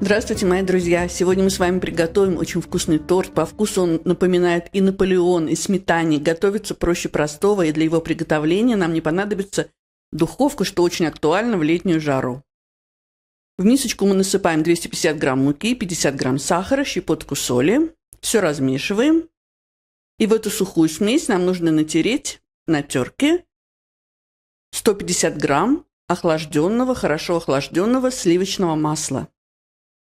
Здравствуйте, мои друзья! Сегодня мы с вами приготовим очень вкусный торт. По вкусу он напоминает и Наполеон, и сметане. Готовится проще простого, и для его приготовления нам не понадобится духовка, что очень актуально в летнюю жару. В мисочку мы насыпаем 250 грамм муки, 50 грамм сахара, щепотку соли. Все размешиваем. И в эту сухую смесь нам нужно натереть на терке 150 грамм охлажденного, хорошо охлажденного сливочного масла.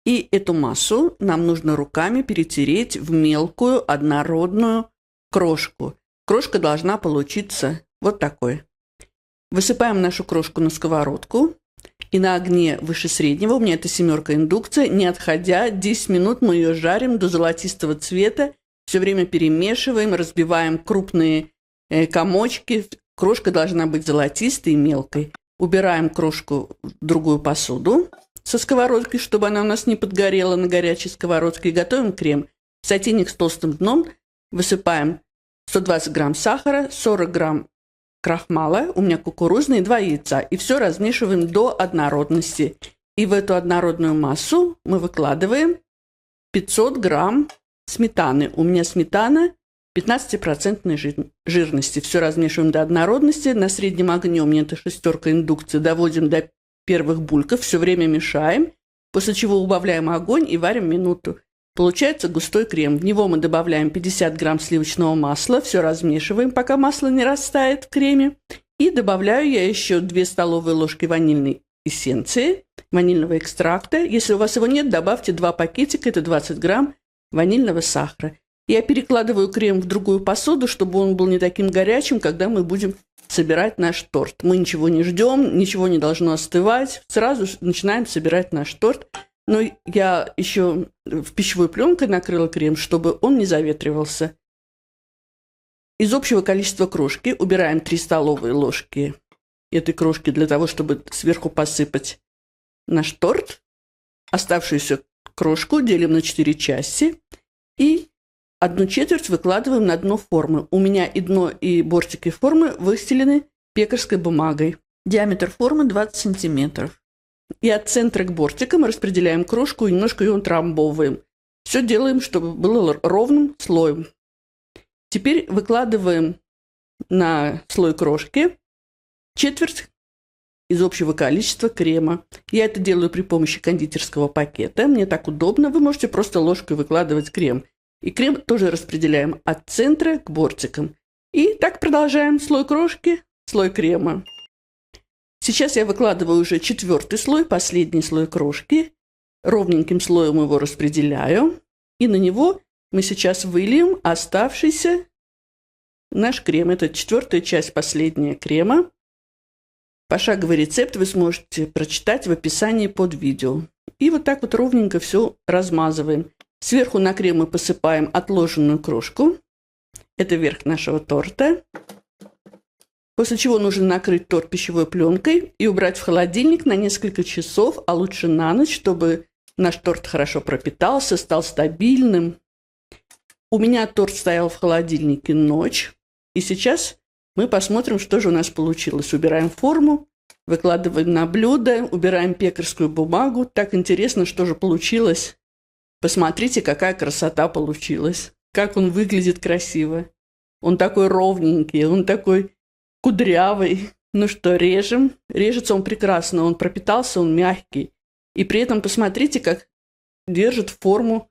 И эту массу нам нужно руками перетереть в мелкую однородную крошку. Крошка должна получиться вот такой. Высыпаем нашу крошку на сковородку. И на огне выше среднего, у меня это 7 индукция, не отходя, 10 минут мы ее жарим до золотистого цвета. Все время перемешиваем, разбиваем крупные комочки. Крошка должна быть золотистой и мелкой. Убираем крошку в другую посуду со сковородкой, чтобы она у нас не подгорела на горячей сковородке. И готовим крем. В сотейник с толстым дном высыпаем 120 грамм сахара, 40 грамм крахмала, у меня кукурузный, 2 яйца. И все размешиваем до однородности. И в эту однородную массу мы выкладываем 500 грамм сметаны. У меня сметана 15% жирности. Все размешиваем до однородности. На среднем огне, у меня это 6 индукции, доводим до первых бульков, все время мешаем, после чего убавляем огонь и варим минуту. Получается густой крем. В него мы добавляем 50 грамм сливочного масла, все размешиваем, пока масло не растает в креме. И добавляю я еще 2 столовые ложки ванильной эссенции, ванильного экстракта. Если у вас его нет, добавьте 2 пакетика, это 20 грамм ванильного сахара. Я перекладываю крем в другую посуду, чтобы он был не таким горячим, когда мы будем собирать наш торт. Мы ничего не ждем, ничего не должно остывать. Сразу начинаем собирать наш торт. Но я еще в пищевой пленкой накрыла крем, чтобы он не заветривался. Из общего количества крошки убираем 3 столовые ложки этой крошки для того, чтобы сверху посыпать наш торт. Оставшуюся крошку делим на 4 части и 1/4 выкладываем на дно формы. У меня и дно, и бортики формы выстелены пекарской бумагой. Диаметр формы 20 сантиметров. И от центра к бортикам распределяем крошку и немножко ее утрамбовываем. Все делаем, чтобы было ровным слоем. Теперь выкладываем на слой крошки 1/4 из общего количества крема. Я это делаю при помощи кондитерского пакета. Мне так удобно. Вы можете просто ложкой выкладывать крем. И крем тоже распределяем от центра к бортикам. И так продолжаем. Слой крошки, слой крема. Сейчас я выкладываю уже 4-й слой, последний слой крошки. Ровненьким слоем его распределяю. И на него мы сейчас выльем оставшийся наш крем. Это 4-я часть, последняя крема. Пошаговый рецепт вы сможете прочитать в описании под видео. И вот так вот ровненько все размазываем. Сверху на крем мы посыпаем отложенную крошку. Это верх нашего торта. После чего нужно накрыть торт пищевой пленкой и убрать в холодильник на несколько часов, а лучше на ночь, чтобы наш торт хорошо пропитался, стал стабильным. У меня торт стоял в холодильнике ночь. И сейчас мы посмотрим, что же у нас получилось. Убираем форму, выкладываем на блюдо, убираем пекарскую бумагу. Так интересно, что же получилось. Посмотрите, какая красота получилась. Как он выглядит красиво. Он такой ровненький, он такой кудрявый. Ну что, режем. Режется он прекрасно, он пропитался, он мягкий. И при этом посмотрите, как держит форму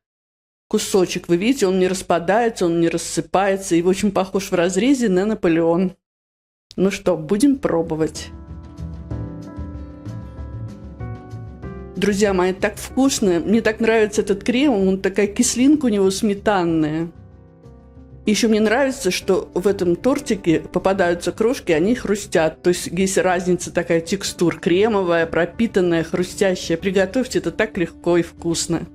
кусочек. Вы видите, он не распадается, он не рассыпается. И очень похож в разрезе на Наполеон. Ну что, будем пробовать. Друзья мои, так вкусно. Мне так нравится этот крем. Он такая кислинка у него сметанная. Еще мне нравится, что в этом тортике попадаются крошки, они хрустят. То есть есть разница такая текстур. Кремовая, пропитанная, хрустящая. Приготовьте это так легко и вкусно.